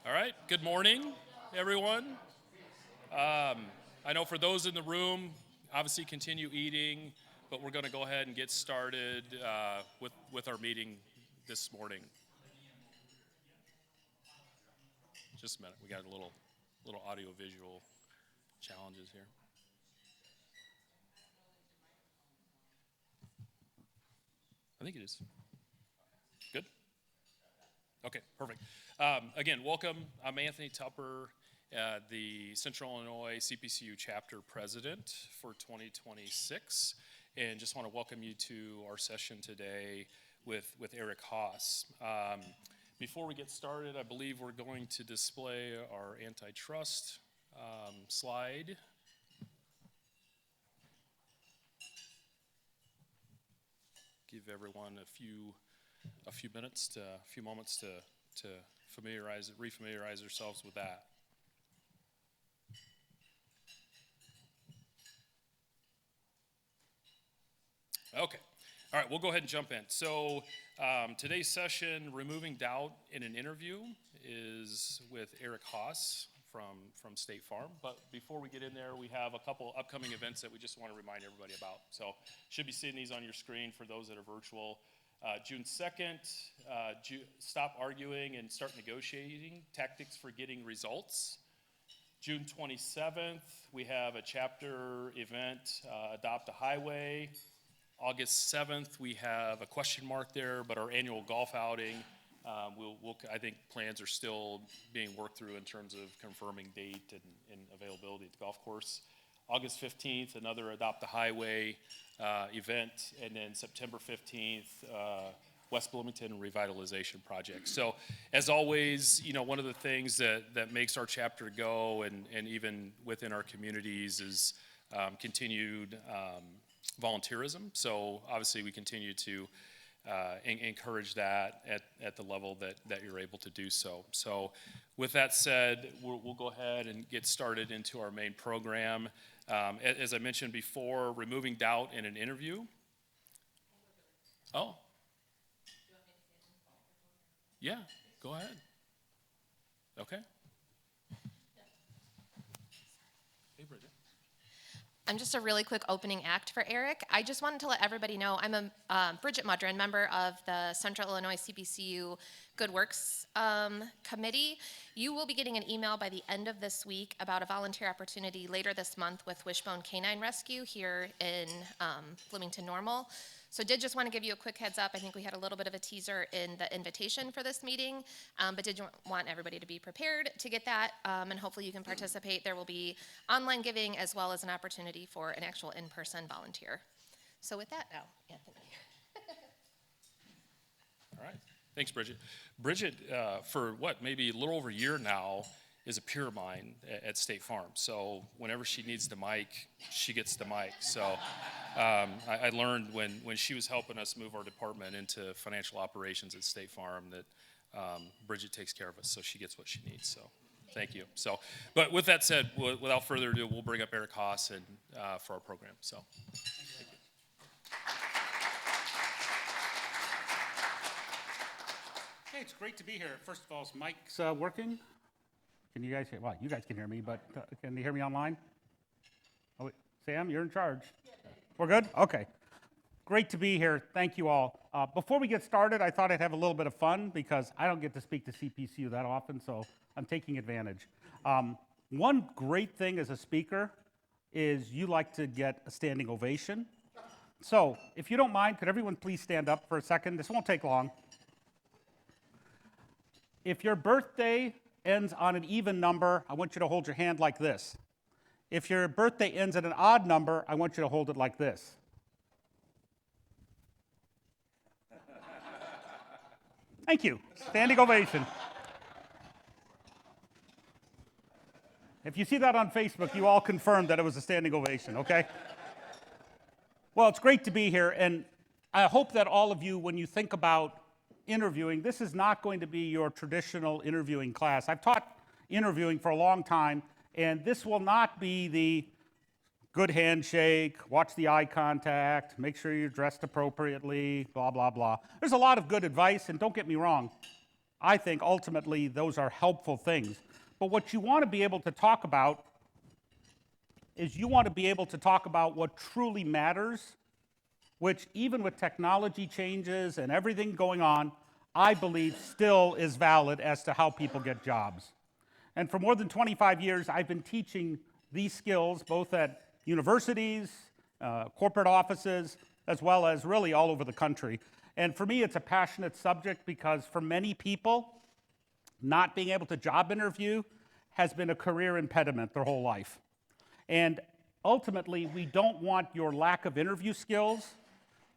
All right, good morning, everyone. I know for those in the room, obviously continue eating, but we're going to go ahead and get started with our meeting this morning. Just a minute, we got a little audio-visual challenges here. I think it is. Good? Okay, perfect. Again, welcome. I'm Anthony Tupper, the Central Illinois CPCU chapter president for 2026, and just want to welcome you to our session today with Eric Haas. Before we get started, I believe we're going to display our antitrust slide. Give everyone a few moments to refamiliarize ourselves with that. Okay. All right, we'll go ahead and jump in. So today's session, Removing Doubt in an Interview, is with Eric Haas from State Farm. But before we get in there, we have a couple upcoming events that we just want to remind everybody about. So should be seeing these on your screen for those that are virtual. June 2nd, Stop Arguing and Start Negotiating, Tactics for Getting Results. June 27th, we have a chapter event, Adopt a Highway. August 7th, we have a question mark there, but our annual golf outing, I think plans are still being worked through in terms of confirming date and availability at the golf course. August 15th, another Adopt a Highway event, and then September 15th, West Bloomington Revitalization Project. So, as always, one of the things that makes our chapter go, and even within our communities, is continued volunteerism. So, obviously, we continue to encourage that at the level that you're able to do so. So, with that said, we'll go ahead and get started into our main program. As I mentioned before, Removing Doubt in an Interview. Oh. Yeah, go ahead. Okay. Hey, Bridget. I'm just a really quick opening act for Eric. I just wanted to let everybody know I'm a Bridget Mudrin, member of the Central Illinois CPCU Good Works Committee. You will be getting an email by the end of this week about a volunteer opportunity later this month with Wishbone Canine Rescue here in Bloomington Normal. So did just want to give you a quick heads up. I think we had a little bit of a teaser in the invitation for this meeting, but did want everybody to be prepared to get that, and hopefully you can participate. There will be online giving as well as an opportunity for an actual in-person volunteer. So with that now, Anthony. All right. Thanks, Bridget. Bridget, for maybe a little over a year now, is a peer of mine at State Farm. So whenever she needs the mic, she gets the mic. So I learned when she was helping us move our department into financial operations at State Farm that Bridget takes care of us, so she gets what she needs. So thank you. So, but with that said, without further ado, we'll bring up Eric Haas for our program. So thank you. Hey, it's great to be here. First of all, is Mike's working? Can you guys hear? Well, you guys can hear me, but can you hear me online? Oh, wait. Sam, you're in charge. We're good? Okay. Great to be here. Thank you all. Before we get started, I thought I'd have a little bit of fun because I don't get to speak to CPCU that often, so I'm taking advantage. One great thing as a speaker is you like to get a standing ovation. So if you don't mind, could everyone please stand up for a second? This won't take long. If your birthday ends on an even number, I want you to hold your hand like this. If your birthday ends at an odd number, I want you to hold it like this. Thank you. Standing ovation. If you see that on Facebook, you all confirmed that it was a standing ovation, okay? Well, it's great to be here, and I hope that all of you, when you think about interviewing, this is not going to be your traditional interviewing class. I've taught interviewing for a long time, and this will not be the good handshake, watch the eye contact, make sure you're dressed appropriately, blah, blah, blah. There's a lot of good advice, and don't get me wrong, I think ultimately those are helpful things. But what you want to be able to talk about is you want to be able to talk about what truly matters, which even with technology changes and everything going on, I believe still is valid as to how people get jobs. And for more than 25 years, I've been teaching these skills both at universities, corporate offices, as well as really all over the country. And for me, it's a passionate subject because for many people, not being able to job interview has been a career impediment their whole life. And ultimately, we don't want your lack of interview skills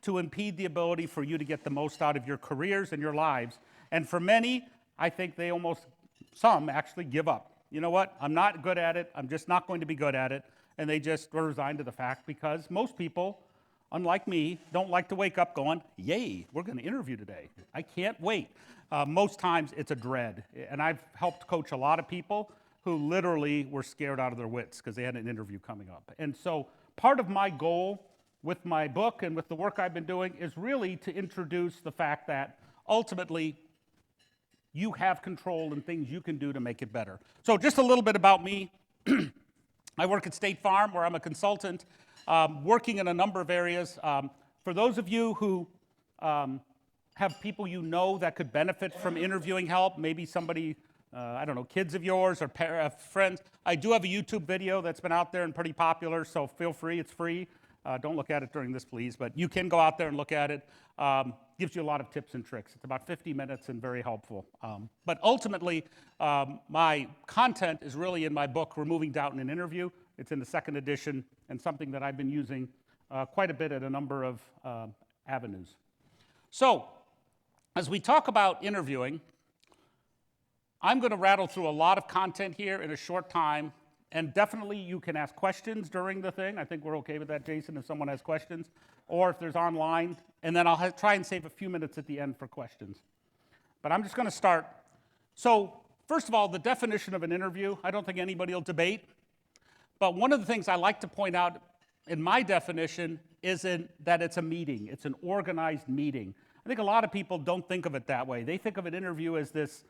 to impede the ability for you to get the most out of your careers and your lives. And for many, I think some actually give up. You know what? I'm not good at it. I'm just not going to be good at it. And they just resign to the fact because most people, unlike me, don't like to wake up going, yay, we're going to interview today. I can't wait. Most times it's a dread. And I've helped coach a lot of people who literally were scared out of their wits because they had an interview coming up. And so part of my goal with my book and with the work I've been doing is really to introduce the fact that ultimately you have control and things you can do to make it better. So just a little bit about me. I work at State Farm where I'm a consultant, working in a number of areas. For those of you who have people you know that could benefit from interviewing help, maybe somebody, I don't know, kids of yours or friends, I do have a YouTube video that's been out there and pretty popular, so feel free, it's free. Don't look at it during this, please, but you can go out there and look at it. Gives you a lot of tips and tricks. It's about 50 minutes and very helpful. But ultimately, my content is really in my book, Removing Doubt in an Interview. It's in the second edition and something that I've been using quite a bit at a number of avenues. So, as we talk about interviewing, I'm going to rattle through a lot of content here in a short time. And definitely you can ask questions during the thing. I think we're okay with that, Jason, if someone has questions. Or if there's online. And then I'll try and save a few minutes at the end for questions. But I'm just going to start. So first of all, the definition of an interview, I don't think anybody will debate. But one of the things I like to point out in my definition is that it's a meeting. It's an organized meeting. I think a lot of people don't think of it that way. They think of an interview as this,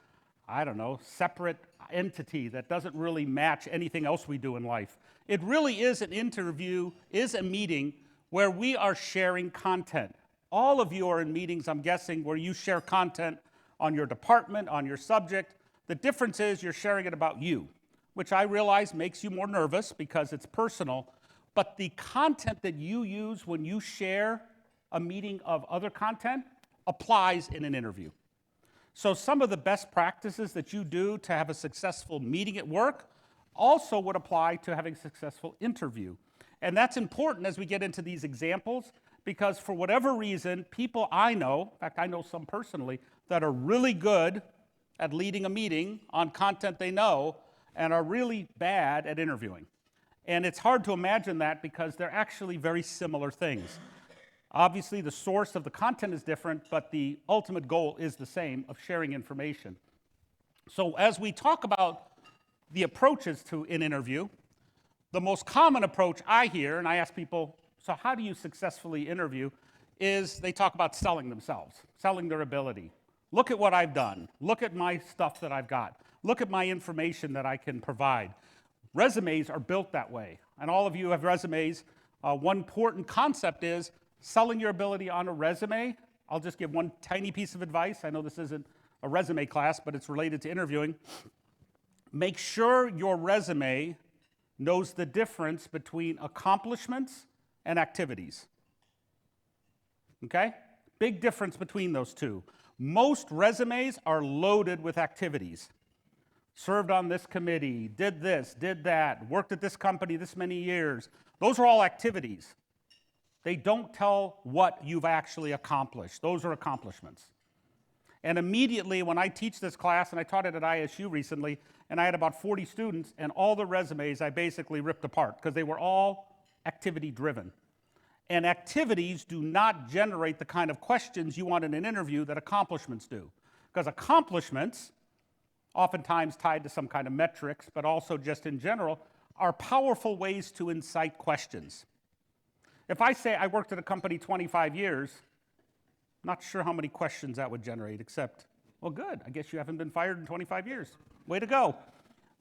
I don't know, separate entity that doesn't really match anything else we do in life. It really is an interview, is a meeting where we are sharing content. All of you are in meetings, I'm guessing, where you share content on your department, on your subject. The difference is you're sharing it about you, which I realize makes you more nervous because it's personal, but the content that you use when you share a meeting of other content applies in an interview. So some of the best practices that you do to have a successful meeting at work also would apply to having a successful interview. And that's important as we get into these examples because for whatever reason, people I know, in fact I know some personally, that are really good at leading a meeting on content they know and are really bad at interviewing. And it's hard to imagine that because they're actually very similar things. Obviously, the source of the content is different, but the ultimate goal is the same of sharing information. So as we talk about the approaches to an interview, the most common approach I hear, and I ask people, so how do you successfully interview, is they talk about selling themselves, selling their ability. Look at what I've done. Look at my stuff that I've got. Look at my information that I can provide. Resumes are built that way, and all of you have resumes. One important concept is selling your ability on a resume. I'll just give one tiny piece of advice. I know this isn't a resume class, but it's related to interviewing. Make sure your resume knows the difference between accomplishments and activities. Okay? Big difference between those two. Most resumes are loaded with activities. Served on this committee, did this, did that, worked at this company this many years. Those are all activities. They don't tell what you've actually accomplished. Those are accomplishments. And immediately when I teach this class, and I taught it at ISU recently, and I had about 40 students, and all the resumes I basically ripped apart because they were all activity driven. And activities do not generate the kind of questions you want in an interview that accomplishments do. Because accomplishments, oftentimes tied to some kind of metrics, but also just in general, are powerful ways to incite questions. If I say I worked at a company 25 years, not sure how many questions that would generate, except Well, good. I guess you haven't been fired in 25 years. Way to go.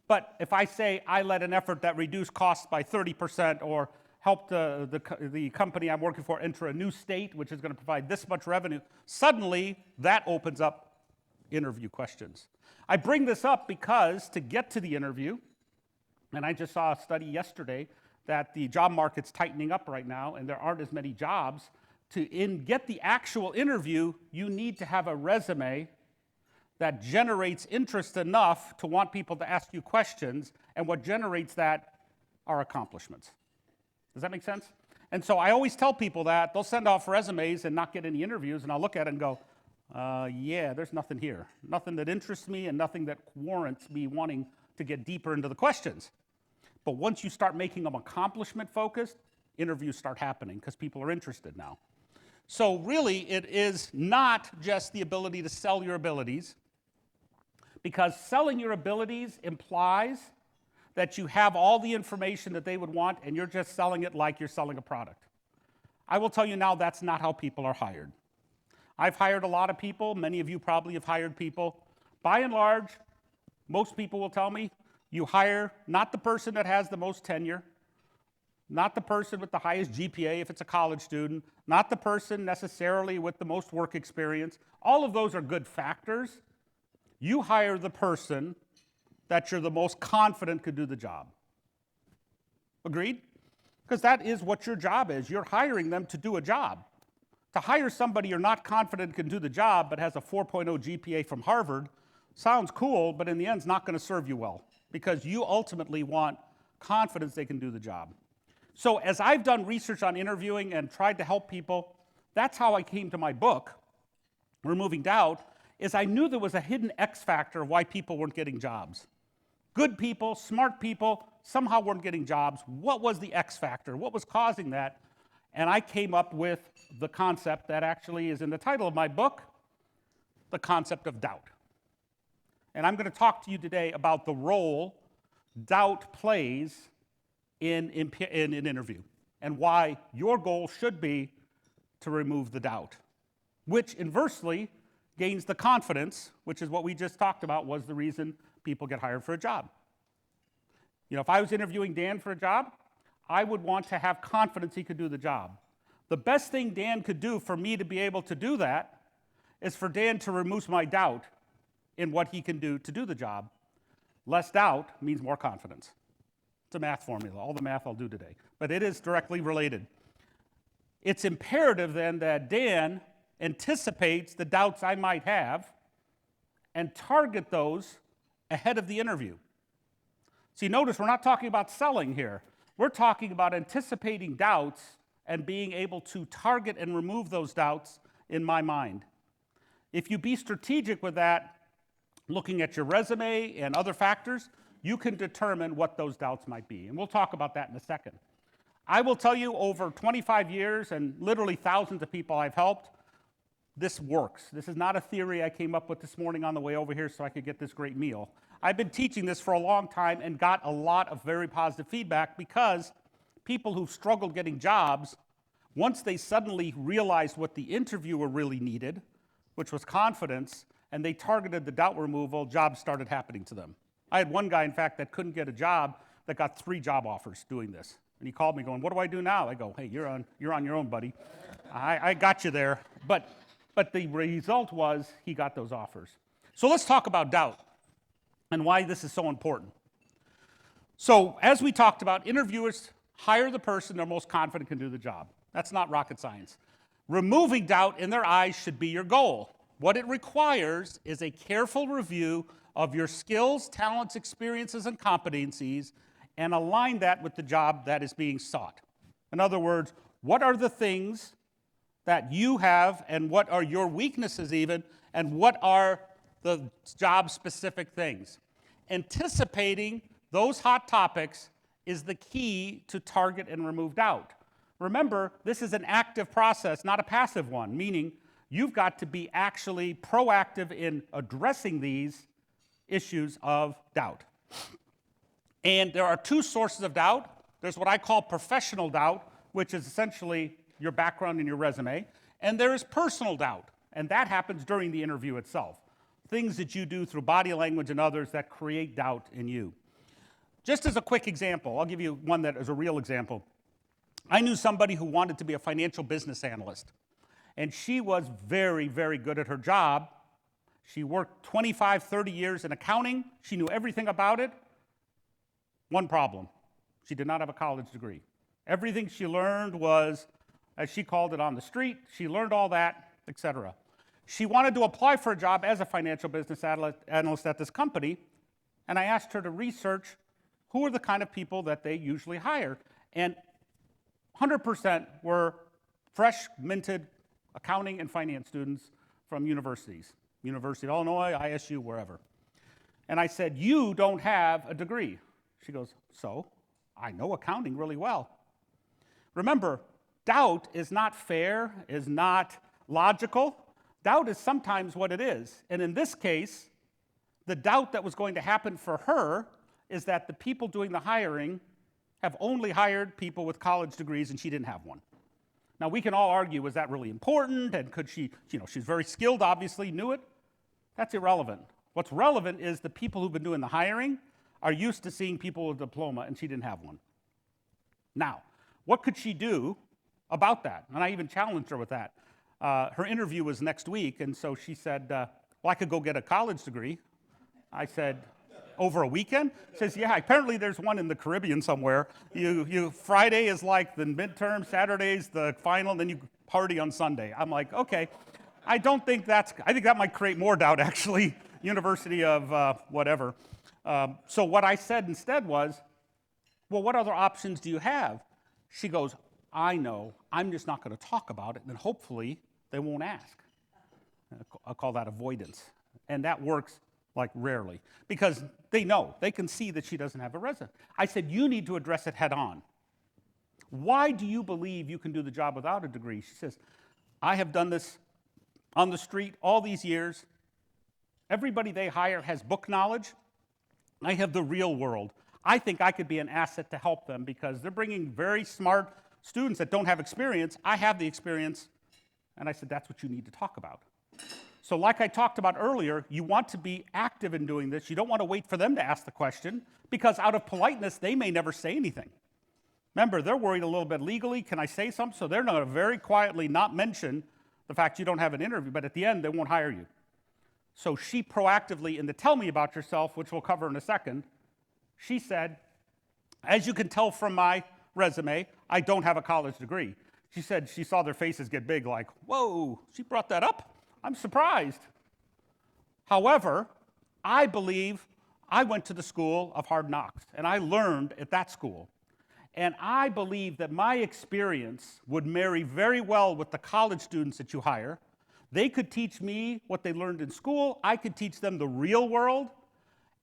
But if I say I led an effort that reduced costs by 30% or helped the company I'm working for enter a new state, which is going to provide this much revenue, suddenly that opens up interview questions. I bring this up because to get to the interview, and I just saw a study yesterday that the job market's tightening up right now and there aren't as many jobs. To get the actual interview, you need to have a resume that generates interest enough to want people to ask you questions, and what generates that are accomplishments. Does that make sense? And so I always tell people that. They'll send off resumes and not get any interviews, and I'll look at it and go, yeah, there's nothing here. Nothing that interests me and nothing that warrants me wanting to get deeper into the questions. But once you start making them accomplishment focused, interviews start happening because people are interested now. So really, it is not just the ability to sell your abilities, because selling your abilities implies that you have all the information that they would want and you're just selling it like you're selling a product. I will tell you now, that's not how people are hired. I've hired a lot of people. Many of you probably have hired people. By and large, most people will tell me, you hire not the person that has the most tenure, not the person with the highest GPA if it's a college student, not the person necessarily with the most work experience. All of those are good factors. You hire the person that you're the most confident could do the job. Agreed? Because that is what your job is. You're hiring them to do a job. To hire somebody you're not confident can do the job but has a 4.0 GPA from Harvard sounds cool, but in the end it's not going to serve you well because you ultimately want confidence they can do the job. So as I've done research on interviewing and tried to help people, that's how I came to my book, Removing Doubt, is I knew there was a hidden X factor of why people weren't getting jobs. Good people, smart people, somehow weren't getting jobs. What was the X factor? What was causing that? And I came up with the concept that actually is in the title of my book, the concept of doubt. And I'm going to talk to you today about the role doubt plays in an interview and why your goal should be to remove the doubt, which inversely gains the confidence, which is what we just talked about was the reason people get hired for a job. You know, if I was interviewing Dan for a job, I would want to have confidence he could do the job. The best thing Dan could do for me to be able to do that is for Dan to remove my doubt in what he can do to do the job. Less doubt means more confidence. It's a math formula, all the math I'll do today, but it is directly related. It's imperative then that Dan anticipates the doubts I might have and target those ahead of the interview. See, notice we're not talking about selling here. We're talking about anticipating doubts and being able to target and remove those doubts in my mind. If you be strategic with that, looking at your resume and other factors, you can determine what those doubts might be. And we'll talk about that in a second. I will tell you over 25 years and literally thousands of people I've helped, this works. This is not a theory I came up with this morning on the way over here so I could get this great meal. I've been teaching this for a long time and got a lot of very positive feedback because people who've struggled getting jobs, once they suddenly realized what the interviewer really needed, which was confidence, and they targeted the doubt removal, jobs started happening to them. I had one guy, in fact, that couldn't get a job that got 3 job offers doing this. And he called me going, what do I do now? I go, hey, you're on your own, buddy. I got you there. But the result was he got those offers. So let's talk about doubt and why this is so important. So as we talked about, interviewers hire the person they're most confident can do the job. That's not rocket science. Removing doubt in their eyes should be your goal. What it requires is a careful review of your skills, talents, experiences, and competencies, and align that with the job that is being sought. In other words, what are the things that you have, and what are your weaknesses even, and what are the job-specific things? Anticipating those hot topics is the key to target and remove doubt. Remember, this is an active process, not a passive one, meaning you've got to be actually proactive in addressing these issues of doubt. And there are 2 sources of doubt. There's what I call professional doubt, which is essentially your background and your resume, and there is personal doubt, and that happens during the interview itself. things that you do through body language and others that create doubt in you. Just as a quick example, I'll give you one that is a real example. I knew somebody who wanted to be a financial business analyst, and she was very, very good at her job. She worked 25, 30 years in accounting. She knew everything about it. One problem, she did not have a college degree. Everything she learned was, as she called it, on the street. She learned all that, etc. She wanted to apply for a job as a financial business analyst at this company, and I asked her to research who are the kind of people that they usually hire. And 100% were fresh, minted accounting and finance students from universities, University of Illinois, ISU, wherever. And I said, you don't have a degree. She goes, so? I know accounting really well. Remember, doubt is not fair, is not logical. Doubt is sometimes what it is. And in this case, the doubt that was going to happen for her is that the people doing the hiring have only hired people with college degrees and she didn't have one. Now, we can all argue, was that really important? And could she, she's very skilled, obviously, knew it. That's irrelevant. What's relevant is the people who've been doing the hiring are used to seeing people with a diploma, and she didn't have one. Now, what could she do about that? And I even challenged her with that. Her interview was next week, and so she said, well, I could go get a college degree. I said, over a weekend? Says, yeah, apparently there's one in the Caribbean somewhere. Friday is like the midterm, Saturday's the final, and then you party on Sunday. I'm like, okay. I think that might create more doubt, actually. University of whatever. So what I said instead was, well, what other options do you have? She goes, I know, I'm just not going to talk about it, and hopefully they won't ask. I'll call that avoidance. And that works like rarely, because they know, they can see that she doesn't have a resume. I said, you need to address it head on. Why do you believe you can do the job without a degree? She says, I have done this on the street all these years. Everybody they hire has book knowledge. I have the real world. I think I could be an asset to help them because they're bringing very smart students that don't have experience. I have the experience. And I said, that's what you need to talk about. So like I talked about earlier, you want to be active in doing this. You don't want to wait for them to ask the question because out of politeness, they may never say anything. Remember, they're worried a little bit legally. Can I say something? So they're going to very quietly not mention the fact you don't have an interview, but at the end, they won't hire you. So she proactively, in the tell me about yourself, which we'll cover in a second, she said, as you can tell from my resume, I don't have a college degree. She said she saw their faces get big like, whoa, she brought that up? I'm surprised. However, I believe I went to the school of hard knocks, and I learned at that school. And I believe that my experience would marry very well with the college students that you hire. They could teach me what they learned in school. I could teach them the real world.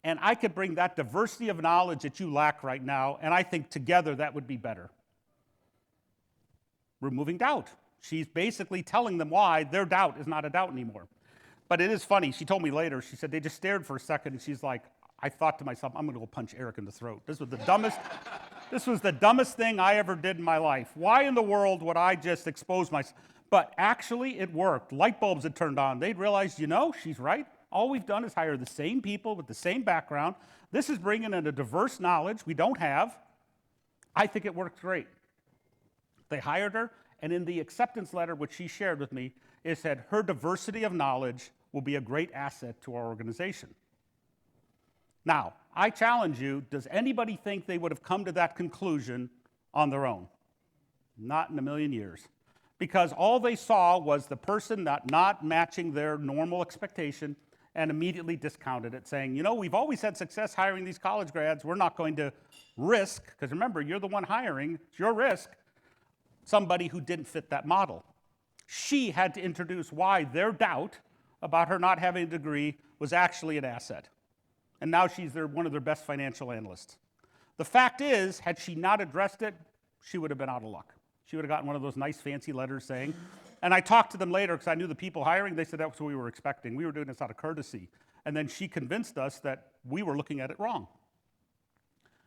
And I could bring that diversity of knowledge that you lack right now. And I think together that would be better. Removing doubt. She's basically telling them why their doubt is not a doubt anymore. But it is funny. She told me later, she said they just stared for a second. And she's like, I thought to myself, I'm going to go punch Eric in the throat. This was the dumbest thing I ever did in my life. Why in the world would I just expose myself? But actually, it worked. Light bulbs had turned on. They'd realized, she's right. All we've done is hire the same people with the same background. This is bringing in a diverse knowledge we don't have. I think it worked great. They hired her, and in the acceptance letter, which she shared with me, it said her diversity of knowledge will be a great asset to our organization. Now, I challenge you, does anybody think they would have come to that conclusion on their own? Not in a million years. Because all they saw was the person not matching their normal expectation and immediately discounted it, saying, we've always had success hiring these college grads. We're not going to risk, because remember, you're the one hiring, it's your risk, somebody who didn't fit that model. She had to introduce why their doubt about her not having a degree was actually an asset. And now she's one of their best financial analysts. The fact is, had she not addressed it, she would have been out of luck. She would have gotten one of those nice fancy letters saying, and I talked to them later because I knew the people hiring, they said that was what we were expecting. We were doing this out of courtesy. And then she convinced us that we were looking at it wrong.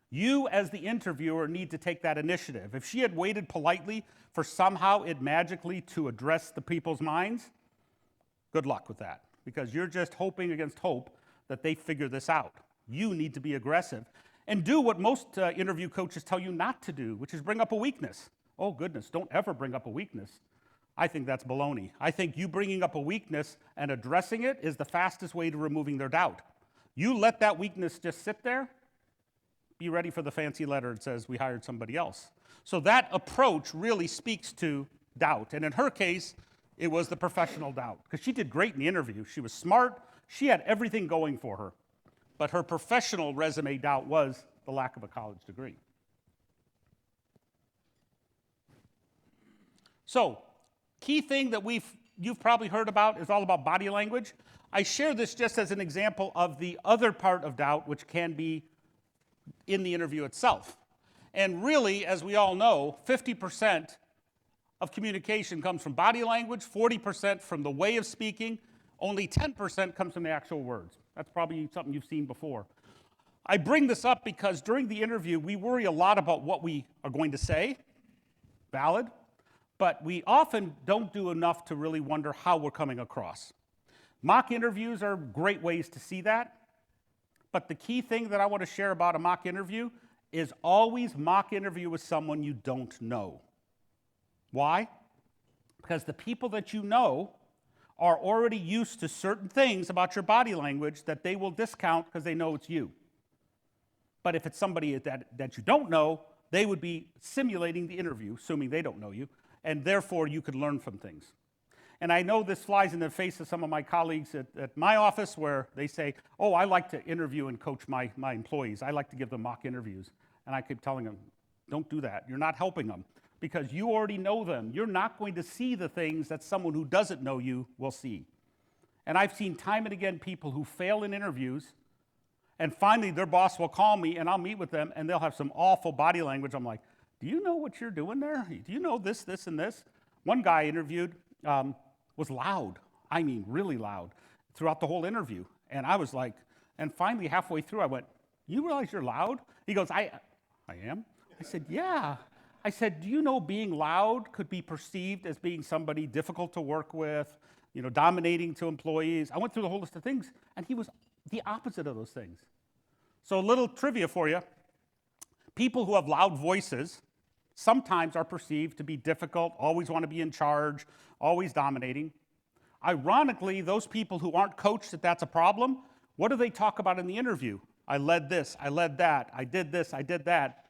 You, as the interviewer, need to take that initiative. If she had waited politely for somehow it magically to address the people's minds, good luck with that. because you're just hoping against hope that they figure this out. You need to be aggressive and do what most interview coaches tell you not to do, which is bring up a weakness. Oh goodness, don't ever bring up a weakness. I think that's baloney. I think you bringing up a weakness and addressing it is the fastest way to removing their doubt. You let that weakness just sit there, be ready for the fancy letter that says we hired somebody else. So that approach really speaks to doubt. And in her case, it was the professional doubt, because she did great in the interview. She was smart. She had everything going for her. But her professional resume doubt was the lack of a college degree. So, key thing that you've probably heard about is all about body language. I share this just as an example of the other part of doubt, which can be in the interview itself. And really, as we all know, 50% of communication comes from body language, 40% from the way of speaking, only 10% comes from the actual words. That's probably something you've seen before. I bring this up because during the interview, we worry a lot about what we are going to say, valid, but we often don't do enough to really wonder how we're coming across. Mock interviews are great ways to see that, but the key thing that I want to share about a mock interview is always mock interview with someone you don't know. Why? Because the people that you know are already used to certain things about your body language that they will discount because they know it's you. But if it's somebody that you don't know, they would be simulating the interview, assuming they don't know you, and therefore you could learn from things. And I know this flies in the face of some of my colleagues at my office where they say, oh, I like to interview and coach my employees. I like to give them mock interviews. And I keep telling them, don't do that. You're not helping them because you already know them. You're not going to see the things that someone who doesn't know you will see. And I've seen time and again people who fail in interviews, and finally their boss will call me and I'll meet with them and they'll have some awful body language. I'm like, do you know what you're doing there? Do you know this, this, and this? One guy I interviewed was loud. I mean, really loud throughout the whole interview. And I was like, and finally halfway through I went, you realize you're loud? He goes, I am? I said, yeah. I said, do you know being loud could be perceived as being somebody difficult to work with, dominating to employees? I went through the whole list of things, and he was the opposite of those things. So a little trivia for you. People who have loud voices sometimes are perceived to be difficult, always want to be in charge, always dominating. Ironically, those people who aren't coached that that's a problem, what do they talk about in the interview? I led this, I led that, I did this, I did that.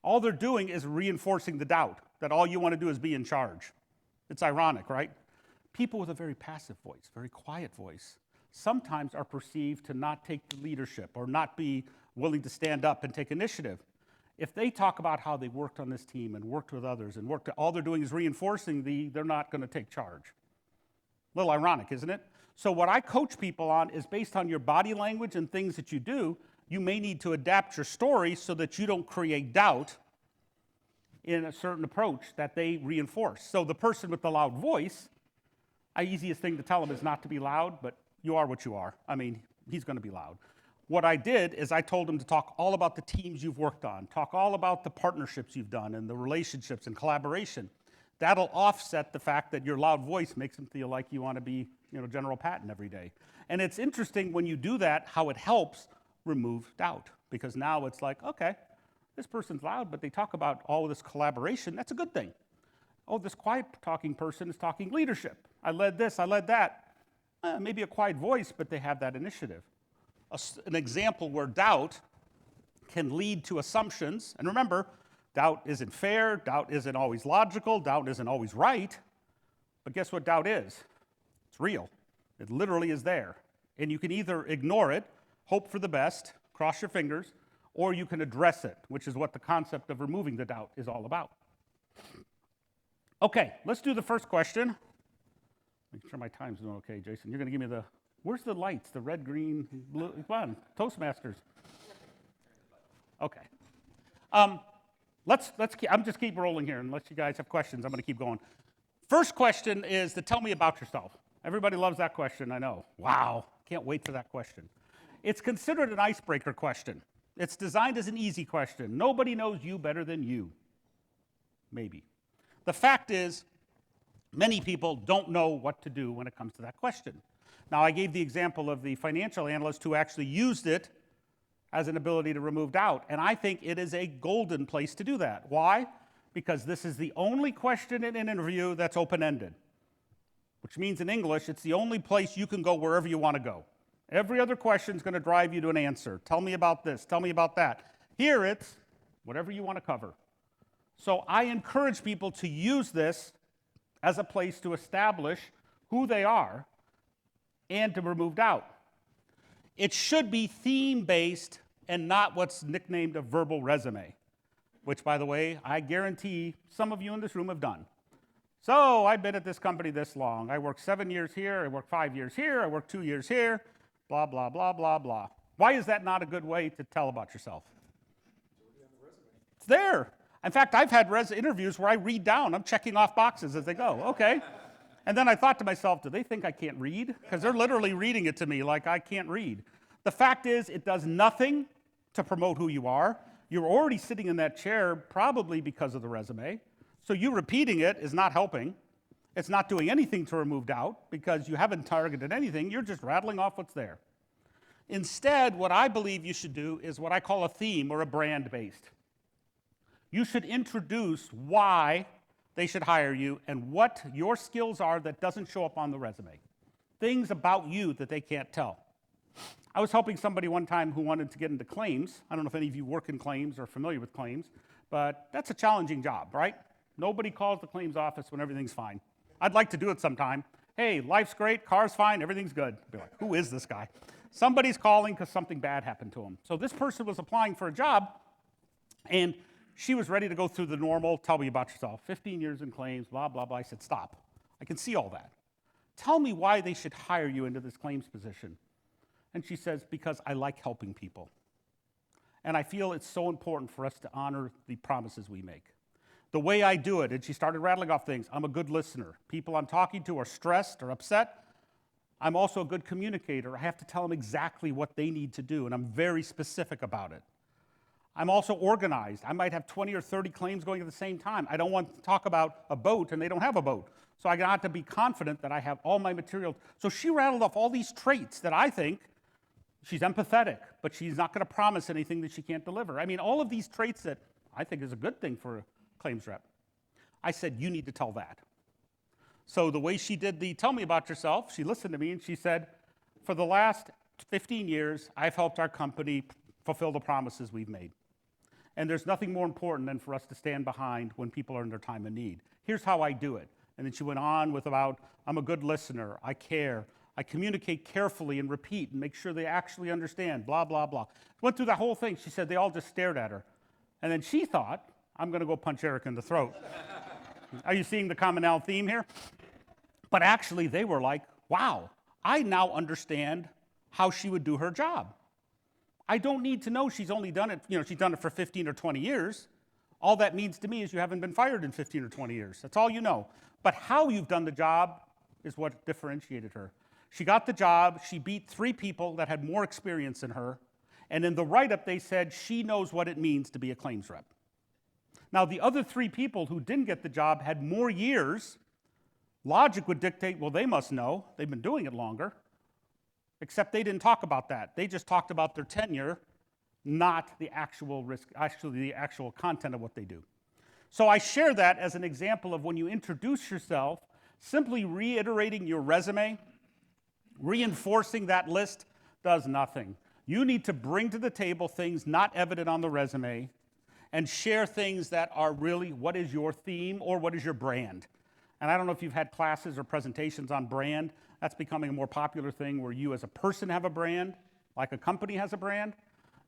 All they're doing is reinforcing the doubt that all you want to do is be in charge. It's ironic, right? People with a very passive voice, very quiet voice, sometimes are perceived to not take the leadership or not be willing to stand up and take initiative. If they talk about how they worked on this team and worked with others and all they're doing is reinforcing they're not going to take charge. A little ironic, isn't it? So what I coach people on is based on your body language and things that you do, you may need to adapt your story so that you don't create doubt in a certain approach that they reinforce. So the person with the loud voice, the easiest thing to tell him is not to be loud, but you are what you are. I mean, he's going to be loud. What I did is I told him to talk all about the teams you've worked on, talk all about the partnerships you've done and the relationships and collaboration. That'll offset the fact that your loud voice makes him feel like you want to be, General Patton every day. And it's interesting when you do that, how it helps remove doubt. Because now it's like, okay, this person's loud, but they talk about all of this collaboration. That's a good thing. Oh, this quiet talking person is talking leadership. I led this, I led that. Maybe a quiet voice, but they have that initiative. An example where doubt can lead to assumptions. And remember, doubt isn't fair, doubt isn't always logical, doubt isn't always right. But guess what doubt is? It's real. It literally is there. And you can either ignore it, hope for the best, cross your fingers, or you can address it, which is what the concept of removing the doubt is all about. Okay, let's do the first question. Make sure my time's doing okay, Jason. You're going to give me where's the lights? The red, green, blue? Come on, Toastmasters. Okay. I'm just keep rolling here. Unless you guys have questions, I'm going to keep going. First question is to tell me about yourself. Everybody loves that question, I know. Wow, can't wait for that question. It's considered an icebreaker question. It's designed as an easy question. Nobody knows you better than you. Maybe. The fact is, Many people don't know what to do when it comes to that question. Now, I gave the example of the financial analyst who actually used it as an ability to remove doubt, and I think it is a golden place to do that. Why? Because this is the only question in an interview that's open-ended, which means in English, it's the only place you can go wherever you want to go. Every other question is going to drive you to an answer. Tell me about this, tell me about that. Here it's whatever you want to cover. So I encourage people to use this as a place to establish who they are and to remove doubt. It should be theme-based and not what's nicknamed a verbal resume, which, by the way, I guarantee some of you in this room have done. So I've been at this company this long. I worked 7 years here, I worked 5 years here, I worked 2 years here, blah, blah, blah, blah, blah. Why is that not a good way to tell about yourself? It's there. In fact, I've had interviews where I read down. I'm checking off boxes as they go. Okay. And then I thought to myself, do they think I can't read? Because they're literally reading it to me like I can't read. The fact is, it does nothing to promote who you are. You're already sitting in that chair probably because of the resume. So you repeating it is not helping. It's not doing anything to remove doubt because you haven't targeted anything. You're just rattling off what's there. Instead, what I believe you should do is what I call a theme or a brand-based. You should introduce why they should hire you and what your skills are that doesn't show up on the resume. Things about you that they can't tell. I was helping somebody one time who wanted to get into claims. I don't know if any of you work in claims or are familiar with claims, but that's a challenging job, right? Nobody calls the claims office when everything's fine. I'd like to do it sometime. Hey, life's great, car's fine, everything's good. I'd be like, who is this guy? Somebody's calling because something bad happened to him. So this person was applying for a job, and she was ready to go through the normal, tell me about yourself, 15 years in claims, blah, blah, blah. I said, stop. I can see all that. Tell me why they should hire you into this claims position. And she says, because I like helping people. And I feel it's so important for us to honor the promises we make. The way I do it, and she started rattling off things, I'm a good listener. People I'm talking to are stressed or upset. I'm also a good communicator. I have to tell them exactly what they need to do, and I'm very specific about it. I'm also organized. I might have 20 or 30 claims going at the same time. I don't want to talk about a boat, and they don't have a boat. So I got to be confident that I have all my materials. So she rattled off all these traits that I think she's empathetic, but she's not going to promise anything that she can't deliver. I mean, all of these traits that I think is a good thing for a claims rep. I said, you need to tell that. So the way she did the tell me about yourself, she listened to me and she said, for the last 15 years, I've helped our company fulfill the promises we've made. And there's nothing more important than for us to stand behind when people are in their time of need. Here's how I do it. And then she went on with about, I'm a good listener, I care, I communicate carefully and repeat and make sure they actually understand, blah, blah, blah. Went through that whole thing. She said they all just stared at her. And then she thought, I'm going to go punch Eric in the throat. Are you seeing the commonality theme here? But actually, they were like, wow, I now understand how she would do her job. I don't need to know she's only done it, she's done it for 15 or 20 years. All that means to me is you haven't been fired in 15 or 20 years. That's all you know. But how you've done the job is what differentiated her. She got the job. She beat 3 people that had more experience than her. And in the write-up, they said she knows what it means to be a claims rep. Now, the other 3 people who didn't get the job had more years. Logic would dictate, well, they must know. They've been doing it longer. Except they didn't talk about that. They just talked about their tenure, not the actual the actual content of what they do. So I share that as an example of when you introduce yourself, simply reiterating your resume, reinforcing that list does nothing. You need to bring to the table things not evident on the resume and share things that are really what is your theme or what is your brand. And I don't know if you've had classes or presentations on brand. That's becoming a more popular thing where you as a person have a brand, like a company has a brand.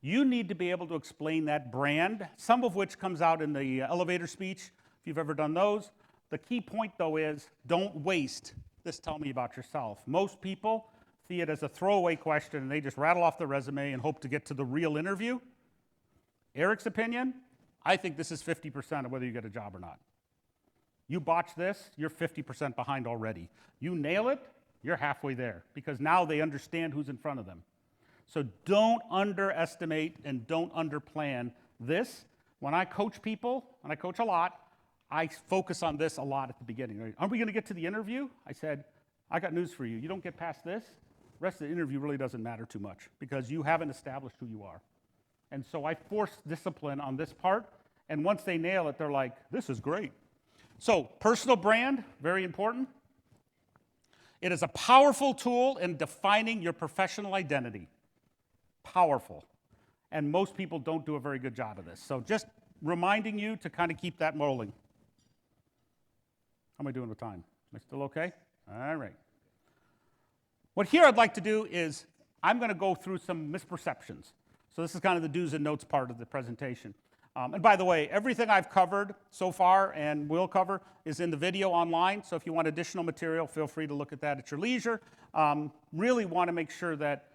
You need to be able to explain that brand, some of which comes out in the elevator speech, if you've ever done those. The key point, though, is don't waste this tell me about yourself. Most people see it as a throwaway question, and they just rattle off the resume and hope to get to the real interview. Eric's opinion, I think this is 50% of whether you get a job or not. You botch this, you're 50% behind already. You nail it, you're halfway there, because now they understand who's in front of them. So don't underestimate and don't underplan this. When I coach people, and I coach a lot, I focus on this a lot at the beginning. Right? Aren't we going to get to the interview? I said, I got news for you. You don't get past this, the rest of the interview really doesn't matter too much because you haven't established who you are. And so I force discipline on this part, and once they nail it, they're like, this is great. So personal brand, very important. It is a powerful tool in defining your professional identity. Powerful. And most people don't do a very good job of this. So just reminding you to kind of keep that rolling. How am I doing with time? Am I still okay? All right. What here I'd like to do is I'm going to go through some misperceptions. So this is kind of the do's and don'ts part of the presentation. And by the way, everything I've covered so far and will cover is in the video online. So if you want additional material, feel free to look at that at your leisure. Really want to make sure that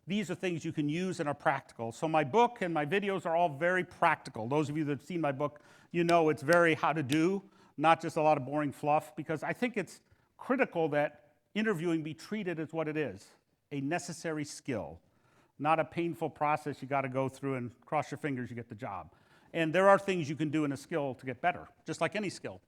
these are things you can use and are practical. So my book and my videos are all very practical. Those of you that have seen my book, you know it's very how to do, not just a lot of boring fluff, because I think it's critical that interviewing be treated as what it is, a necessary skill, not a painful process you got to go through and cross your fingers you get the job. And there are things you can do in a skill to get better, just like any skill.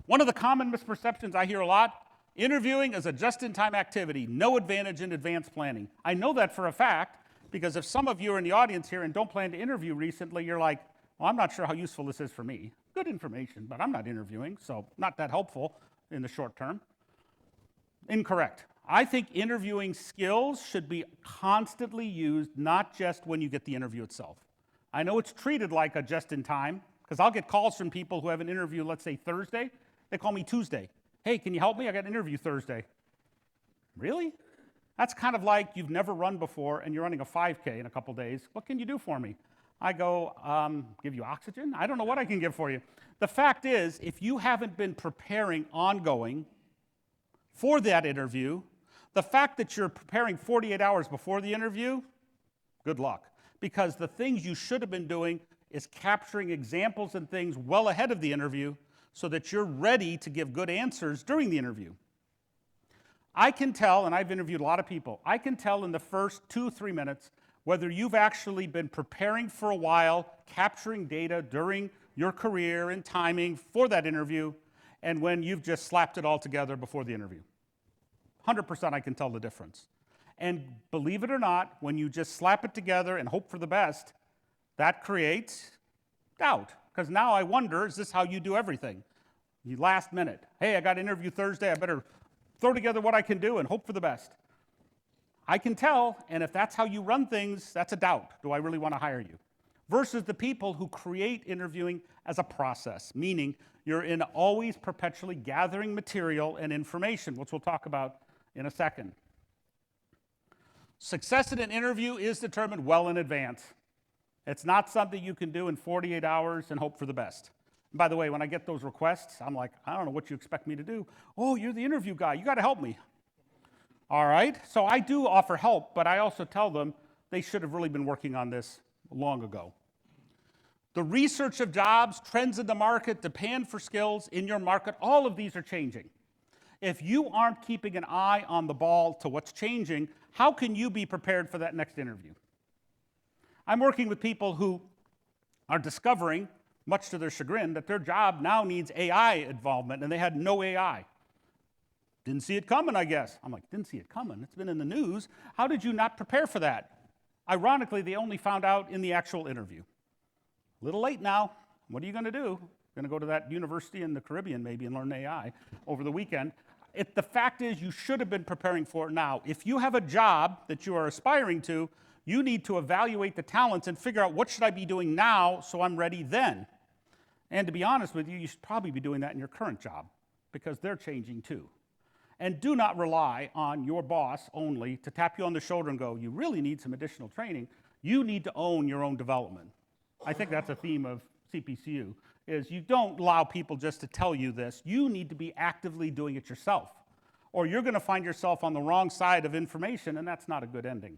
One of the common misperceptions I hear a lot, interviewing is a just-in-time activity, no advantage in advanced planning. I know that for a fact, because if some of you are in the audience here and don't plan to interview recently, you're like, well, I'm not sure how useful this is for me. Good information, but I'm not interviewing, so not that helpful in the short term. Incorrect. I think interviewing skills should be constantly used, not just when you get the interview itself. I know it's treated like a just-in-time, because I'll get calls from people who have an interview, let's say Thursday. They call me Tuesday. Hey, can you help me? I got an interview Thursday. Really? That's kind of like you've never run before and you're running a 5K in a couple days. What can you do for me? I go, give you oxygen? I don't know what I can give for you. The fact is, if you haven't been preparing ongoing for that interview, the fact that you're preparing 48 hours before the interview, good luck. Because the things you should have been doing is capturing examples and things well ahead of the interview so that you're ready to give good answers during the interview. I can tell, and I've interviewed a lot of people, I can tell in the first 2-3 minutes whether you've actually been preparing for a while, capturing data during your career and timing for that interview, and when you've just slapped it all together before the interview. 100% I can tell the difference. And believe it or not, when you just slap it together and hope for the best, that creates doubt. Because now I wonder, is this how you do everything? You last minute, hey, I got an interview Thursday, I better throw together what I can do and hope for the best. I can tell, and if that's how you run things, that's a doubt. Do I really want to hire you? Versus the people who create interviewing as a process, meaning you're in always perpetually gathering material and information, which we'll talk about in a second. Success in an interview is determined well in advance. It's not something you can do in 48 hours and hope for the best. And by the way, when I get those requests, I'm like, I don't know what you expect me to do. Oh, you're the interview guy. You got to help me. All right? So I do offer help, but I also tell them they should have really been working on this long ago. The research of jobs, trends in the market, demand for skills in your market, all of these are changing. If you aren't keeping an eye on the ball to what's changing, how can you be prepared for that next interview? I'm working with people who are discovering, much to their chagrin, that their job now needs AI involvement, and they had no AI. Didn't see it coming, I guess. I'm like, didn't see it coming? It's been in the news. How did you not prepare for that? Ironically, they only found out in the actual interview. A little late now. What are you going to do? Going to go to that university in the Caribbean maybe and learn AI over the weekend. The fact is, you should have been preparing for it now. If you have a job that you are aspiring to, you need to evaluate the talents and figure out what should I be doing now so I'm ready then. And to be honest with you, you should probably be doing that in your current job because they're changing too. And do not rely on your boss only to tap you on the shoulder and go, you really need some additional training. You need to own your own development. I think that's a theme of CPCU, is you don't allow people just to tell you this. You need to be actively doing it yourself. Or you're going to find yourself on the wrong side of information, and that's not a good ending.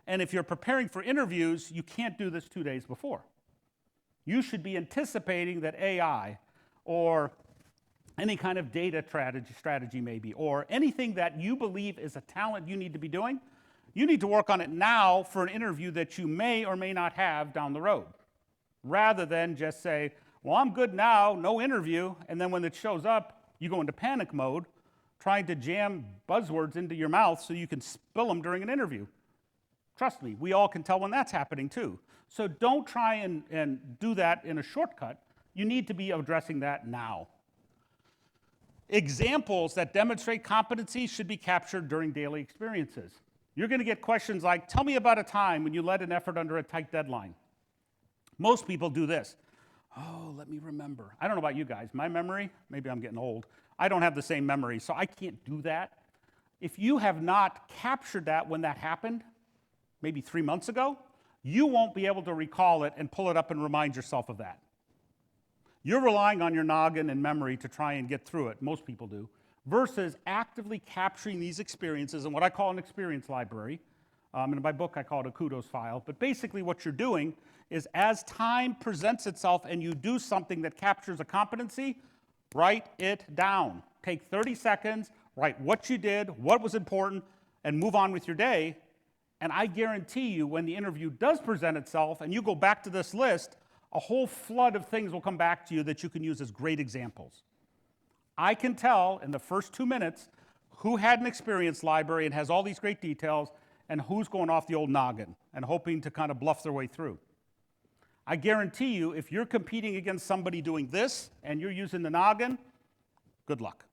And if you're preparing for interviews, you can't do this 2 days before. You should be anticipating that AI or any kind of data strategy maybe, or anything that you believe is a talent you need to be doing, you need to work on it now for an interview that you may or may not have down the road. Rather than just say, well, I'm good now, no interview, and then when it shows up, you go into panic mode, trying to jam buzzwords into your mouth so you can spill them during an interview. Trust me, we all can tell when that's happening too. So don't try and do that in a shortcut. You need to be addressing that now. Examples that demonstrate competency should be captured during daily experiences. You're going to get questions like, tell me about a time when you led an effort under a tight deadline. Most people do this. Oh, let me remember. I don't know about you guys. My memory, maybe I'm getting old. I don't have the same memory, so I can't do that. If you have not captured that when that happened, maybe 3 months ago, you won't be able to recall it and pull it up and remind yourself of that. You're relying on your noggin and memory to try and get through it, most people do, versus actively capturing these experiences in what I call an experience library. In my book, I call it a kudos file. But basically what you're doing is as time presents itself and you do something that captures a competency, write it down. Take 30 seconds, write what you did, what was important, and move on with your day. And I guarantee you, when the interview does present itself and you go back to this list, a whole flood of things will come back to you that you can use as great examples. I can tell in the first 2 minutes who had an experience library and has all these great details and who's going off the old noggin and hoping to kind of bluff their way through. I guarantee you, if you're competing against somebody doing this and you're using the noggin, good luck.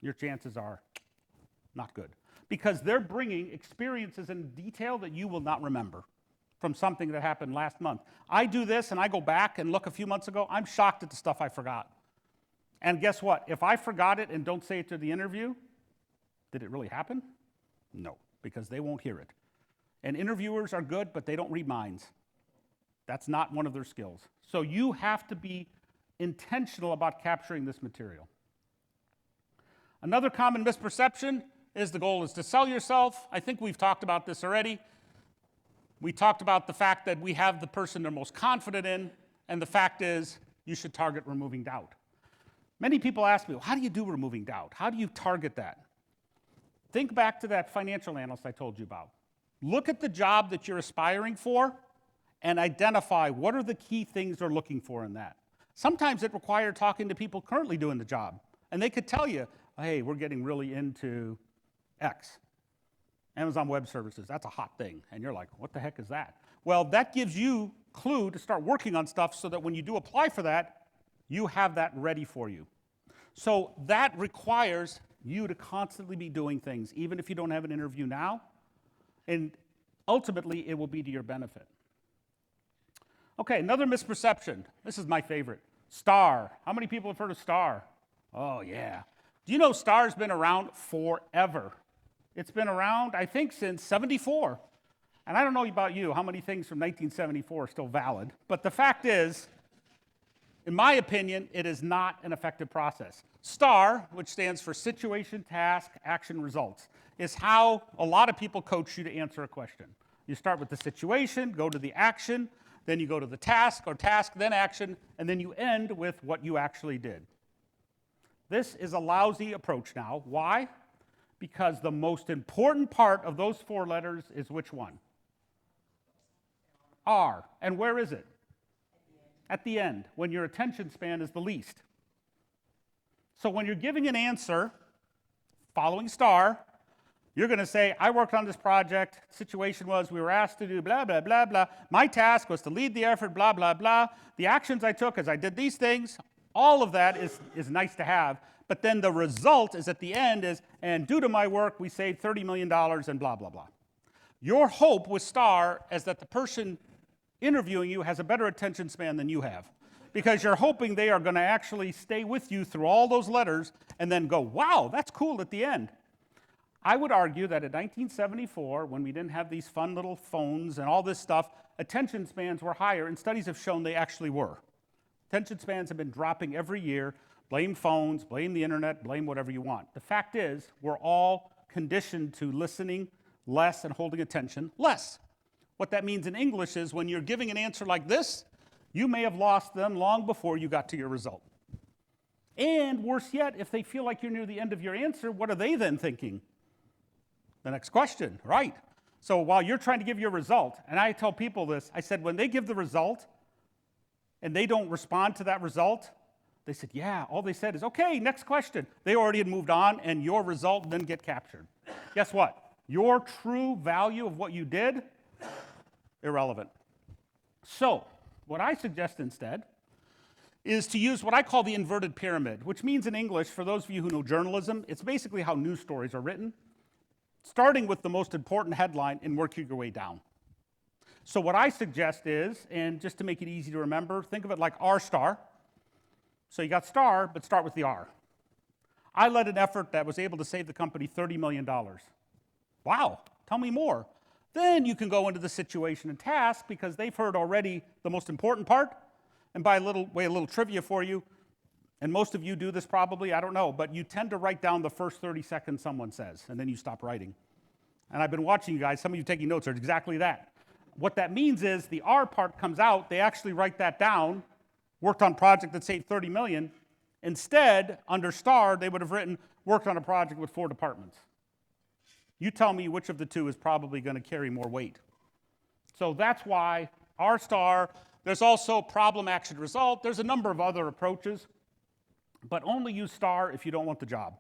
Your chances are not good. Because they're bringing experiences in detail that you will not remember from something that happened last month. I do this and I go back and look a few months ago, I'm shocked at the stuff I forgot. And guess what? If I forgot it and don't say it to the interview, did it really happen? No, because they won't hear it. And interviewers are good, but they don't read minds. That's not one of their skills. So you have to be intentional about capturing this material. Another common misperception is the goal is to sell yourself. I think we've talked about this already. We talked about the fact that we have the person they're most confident in, and the fact is you should target removing doubt. Many people ask me, well, how do you do removing doubt? How do you target that? Think back to that financial analyst I told you about. Look at the job that you're aspiring for and identify what are the key things they're looking for in that. Sometimes it requires talking to people currently doing the job, and they could tell you, hey, we're getting really into X. Amazon Web Services, that's a hot thing. And you're like, what the heck is that? Well, that gives you a clue to start working on stuff so that when you do apply for that, you have that ready for you. So that requires you to constantly be doing things, even if you don't have an interview now. And ultimately, it will be to your benefit. Okay, another misperception. This is my favorite. STAR. How many people have heard of STAR? Oh, yeah. Do you know STAR's been around forever? It's been around, I think, since '74. And I don't know about you, how many things from 1974 are still valid. But the fact is, in my opinion, it is not an effective process. STAR, which stands for Situation, Task, Action, Results, is how a lot of people coach you to answer a question. You start with the situation, go to the action, then you go to the task, or task, then action, and then you end with what you actually did. This is a lousy approach now. Why? Because the most important part of those 4 letters is which one? R. And where is it? At the end, when your attention span is the least. So when you're giving an answer, following STAR, you're going to say, I worked on this project, situation was we were asked to do blah, blah, blah, blah. My task was to lead the effort, blah, blah, blah. The actions I took is I did these things. All of that is nice to have. But then the result is at the end is, and due to my work, we saved $30 million and blah, blah, blah. Your hope with STAR is that the person interviewing you has a better attention span than you have. Because you're hoping they are going to actually stay with you through all those letters and then go, wow, that's cool at the end. I would argue that in 1974, when we didn't have these fun little phones and all this stuff, attention spans were higher, and studies have shown they actually were. Attention spans have been dropping every year. Blame phones, blame the internet, blame whatever you want. The fact is, we're all conditioned to listening less and holding attention less. What that means in English is when you're giving an answer like this, you may have lost them long before you got to your result. And worse yet, if they feel like you're near the end of your answer, what are they then thinking? The next question, right? So while you're trying to give your result, and I tell people this, I said when they give the result, and they don't respond to that result, they said, yeah, all they said is, okay, next question. They already had moved on, and your result didn't get captured. Guess what? Your true value of what you did, irrelevant. So, what I suggest instead is to use what I call the inverted pyramid, which means in English, for those of you who know journalism, it's basically how news stories are written, starting with the most important headline and working your way down. So what I suggest is, and just to make it easy to remember, think of it like R star. So you got star, but start with the R. I led an effort that was able to save the company $30 million. Wow, tell me more. Then you can go into the situation and task, because they've heard already the most important part. And by a little trivia for you, and most of you do this probably, I don't know, but you tend to write down the first 30 seconds someone says, and then you stop writing. And I've been watching you guys, some of you taking notes are exactly that. What that means is the R part comes out, they actually write that down, worked on project that saved 30 million. Instead, under star, they would have written, worked on a project with 4 departments. You tell me which of the two is probably going to carry more weight. So that's why R star. There's also problem, action, result. There's a number of other approaches, but only use star if you don't want the job.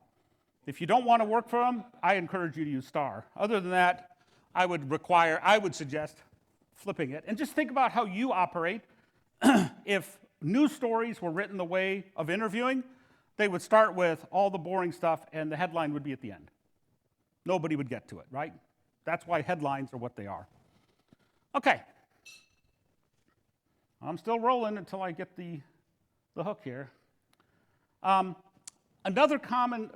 If you don't want to work for them, I encourage you to use star. Other than that, I would suggest flipping it. And just think about how you operate. If news stories were written the way of interviewing, they would start with all the boring stuff and the headline would be at the end. Nobody would get to it, right? That's why headlines are what they are. Okay. I'm still rolling until I get the hook here. Another common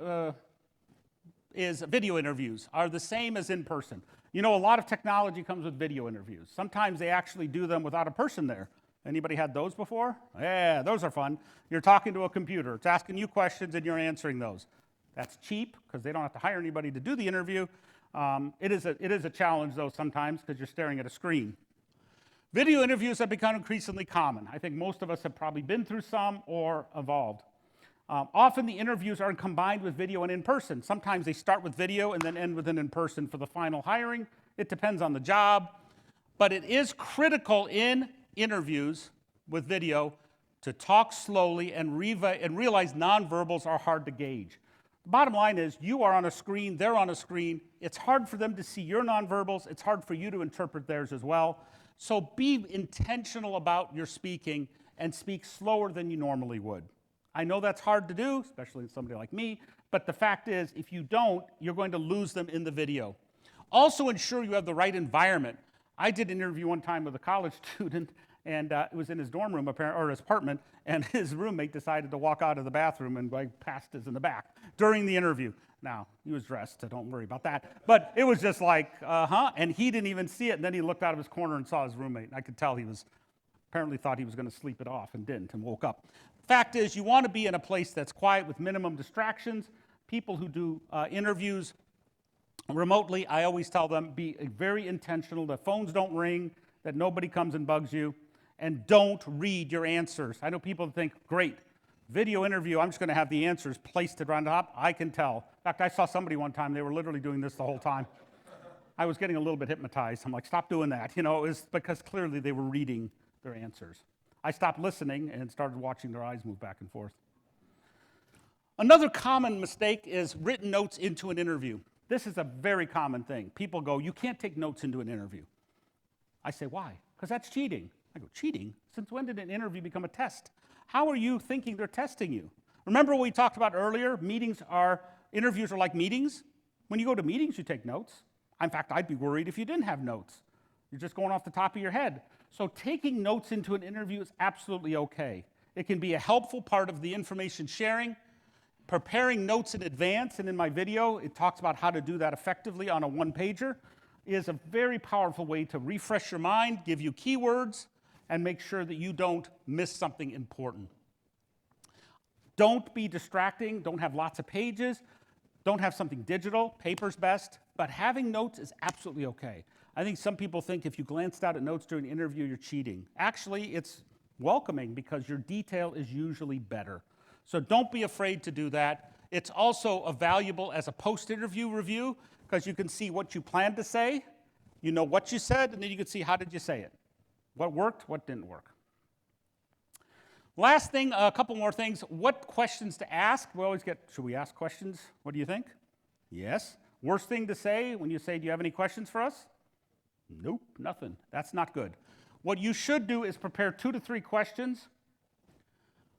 is video interviews are the same as in person. You know, a lot of technology comes with video interviews. Sometimes they actually do them without a person there. Anybody had those before? Yeah, those are fun. You're talking to a computer. It's asking you questions and you're answering those. That's cheap because they don't have to hire anybody to do the interview. It is a challenge, though, sometimes because you're staring at a screen. Video interviews have become increasingly common. I think most of us have probably been through some or evolved. Often the interviews are combined with video and in person. Sometimes they start with video and then end with an in person for the final hiring. It depends on the job. But it is critical in interviews with video to talk slowly and realize nonverbals are hard to gauge. The bottom line is you are on a screen, they're on a screen. It's hard for them to see your nonverbals. It's hard for you to interpret theirs as well. So be intentional about your speaking and speak slower than you normally would. I know that's hard to do, especially with somebody like me, but the fact is, if you don't, you're going to lose them in the video. Also ensure you have the right environment. I did an interview one time with a college student, and it was in his dorm room, or his apartment, and his roommate decided to walk out of the bathroom and passed us in the back during the interview. Now, he was dressed, so don't worry about that. But it was just like, and he didn't even see it, and then he looked out of his corner and saw his roommate. And I could tell he was, apparently thought he was going to sleep it off and didn't, and woke up. Fact is, you want to be in a place that's quiet with minimum distractions. People who do interviews remotely, I always tell them, be very intentional that phones don't ring, that nobody comes and bugs you, and don't read your answers. I know people think, great, video interview, I'm just going to have the answers placed around the top. I can tell. In fact, I saw somebody one time, they were literally doing this the whole time. I was getting a little bit hypnotized. I'm like, stop doing that. You know, it was because clearly they were reading their answers. I stopped listening and started watching their eyes move back and forth. Another common mistake is written notes into an interview. This is a very common thing. People go, you can't take notes into an interview. I say, why? Because that's cheating. I go, cheating? Since when did an interview become a test? How are you thinking they're testing you? Remember what we talked about earlier? Interviews are like meetings. When you go to meetings, you take notes. In fact, I'd be worried if you didn't have notes. You're just going off the top of your head. So taking notes into an interview is absolutely okay. It can be a helpful part of the information sharing. Preparing notes in advance, and in my video, it talks about how to do that effectively on a one-pager, is a very powerful way to refresh your mind, give you keywords, and make sure that you don't miss something important. Don't be distracting. Don't have lots of pages. Don't have something digital. Paper's best. But having notes is absolutely okay. I think some people think if you glanced out at notes during an interview, you're cheating. Actually, it's welcoming because your detail is usually better. So don't be afraid to do that. It's also valuable as a post-interview review because you can see what you planned to say, you know what you said, and then you can see how did you say it. What worked, what didn't work. Last thing, a couple more things. What questions to ask? We always get, should we ask questions? What do you think? Yes. Worst thing to say when you say, do you have any questions for us? Nope, nothing. That's not good. What you should do is prepare 2 to 3 questions.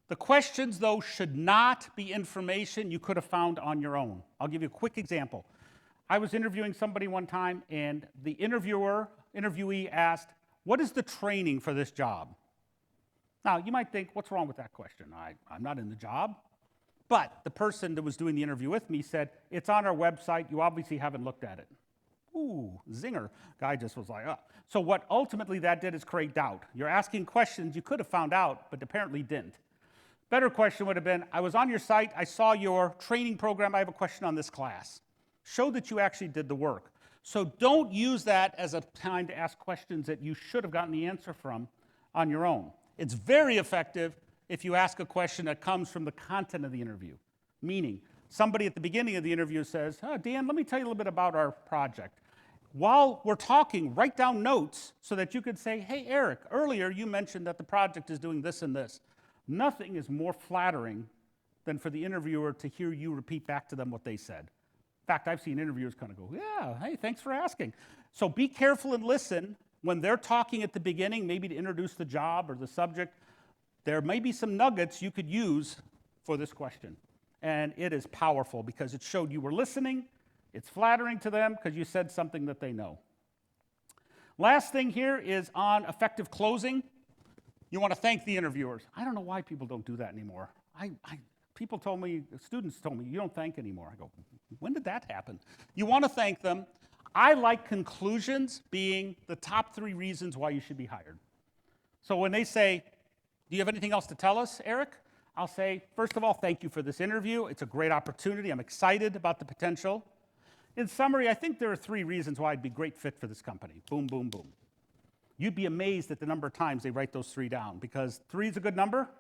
The questions, though, should not be information you could have found on your own. I'll give you a quick example. I was interviewing somebody one time, and the interviewee asked, what is the training for this job? Now, you might think, what's wrong with that question? I'm not in the job. But the person that was doing the interview with me said, it's on our website. You obviously haven't looked at it. Ooh, zinger. Guy just was like, oh. So what ultimately that did is create doubt. You're asking questions you could have found out, but apparently didn't. Better question would have been, I was on your site. I saw your training program. I have a question on this class. Show that you actually did the work. So don't use that as a time to ask questions that you should have gotten the answer from on your own. It's very effective if you ask a question that comes from the content of the interview. Meaning, somebody at the beginning of the interview says, oh, Dan, let me tell you a little bit about our project. While we're talking, write down notes so that you could say, hey, Eric, earlier you mentioned that the project is doing this and this. Nothing is more flattering than for the interviewer to hear you repeat back to them what they said. In fact, I've seen interviewers kind of go, yeah, hey, thanks for asking. So be careful and listen. When they're talking at the beginning, maybe to introduce the job or the subject, there may be some nuggets you could use for this question. And it is powerful because it showed you were listening. It's flattering to them because you said something that they know. Last thing here is on effective closing. You want to thank the interviewers. I don't know why people don't do that anymore. People told me, students told me, you don't thank anymore. I go, when did that happen? You want to thank them. I like conclusions being the top 3 reasons why you should be hired. So when they say, do you have anything else to tell us, Eric? I'll say, first of all, thank you for this interview. It's a great opportunity. I'm excited about the potential. In summary, I think there are 3 reasons why I'd be a great fit for this company. Boom, boom, boom. You'd be amazed at the number of times they write those 3 down because 3 is a good number.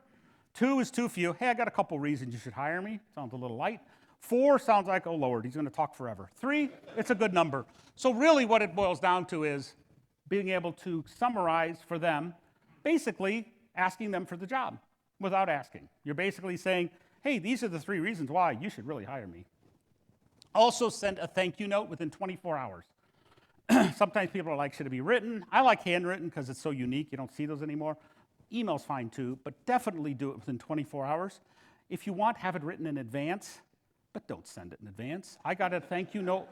2 is too few. Hey, I got a couple reasons you should hire me. Sounds a little light. 4 sounds like, oh, Lord, he's going to talk forever. 3, it's a good number. So really what it boils down to is being able to summarize for them, basically asking them for the job without asking. You're basically saying, hey, these are the 3 reasons why you should really hire me. Also send a thank you note within 24 hours. Sometimes people are like, should it be written? I like handwritten because it's so unique. You don't see those anymore. Email's fine too, but definitely do it within 24 hours. If you want, have it written in advance, but don't send it in advance. I got a thank you note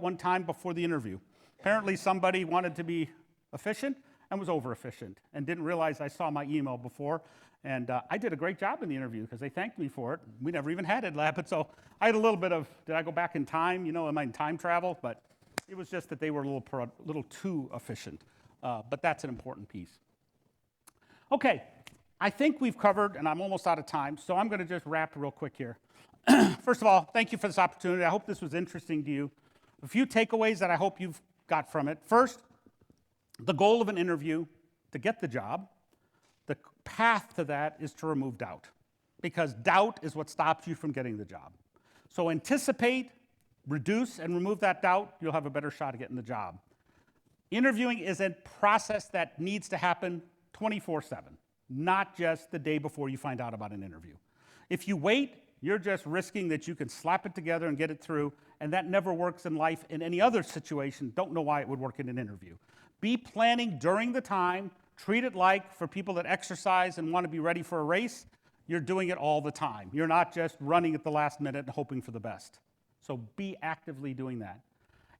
one time before the interview. Apparently somebody wanted to be efficient and was over efficient and didn't realize I saw my email before. And I did a great job in the interview because they thanked me for it. We never even had it lab, so I had a little bit of, did I go back in time? You know, am I in time travel? But it was just that they were a little too efficient. But that's an important piece. Okay, I think we've covered, and I'm almost out of time, so I'm going to just wrap real quick here. First of all, thank you for this opportunity. I hope this was interesting to you. A few takeaways that I hope you've got from it. First, the goal of an interview to get the job. The path to that is to remove doubt, because doubt is what stops you from getting the job. So anticipate, reduce, and remove that doubt. You'll have a better shot at getting the job. Interviewing is a process that needs to happen 24/7, not just the day before you find out about an interview. If you wait, you're just risking that you can slap it together and get it through, and that never works in life in any other situation. Don't know why it would work in an interview. Be planning during the time. Treat it like, for people that exercise and want to be ready for a race, you're doing it all the time. You're not just running at the last minute and hoping for the best. So be actively doing that.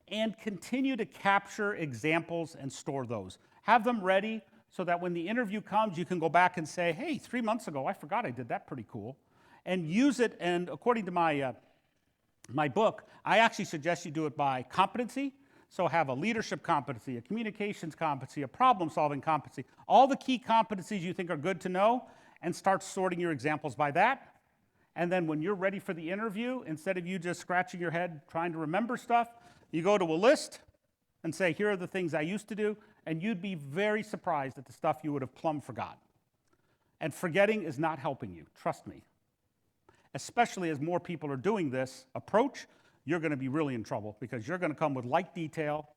And continue to capture examples and store those. Have them ready so that when the interview comes, you can go back and say, hey, 3 months ago, I forgot I did that pretty cool. And use it, and according to my book, I actually suggest you do it by competency. So have a leadership competency, a communications competency, a problem-solving competency, all the key competencies you think are good to know, and start sorting your examples by that. And then when you're ready for the interview, instead of you just scratching your head trying to remember stuff, you go to a list and say, here are the things I used to do, and you'd be very surprised at the stuff you would have plumb forgot. And forgetting is not helping you, trust me. Especially as more people are doing this approach, you're going to be really in trouble because you're going to come with light detail,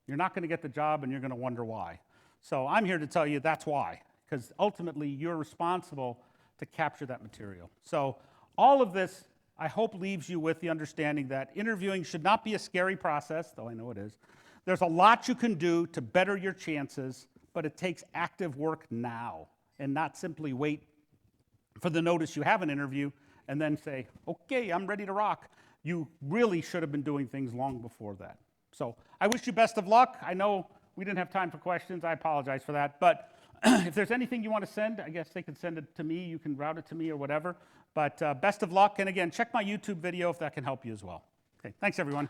you're not going to get the job, and you're going to wonder why. So I'm here to tell you that's why, because ultimately you're responsible to capture that material. So all of this, I hope, leaves you with the understanding that interviewing should not be a scary process, though I know it is. There's a lot you can do to better your chances, but it takes active work now and not simply wait for the notice you have an interview and then say, okay, I'm ready to rock. You really should have been doing things long before that. So I wish you best of luck. I know we didn't have time for questions. I apologize for that. But if there's anything you want to send, I guess they can send it to me. You can route it to me or whatever. But best of luck. And again, check my YouTube video if that can help you as well. Okay, thanks, everyone.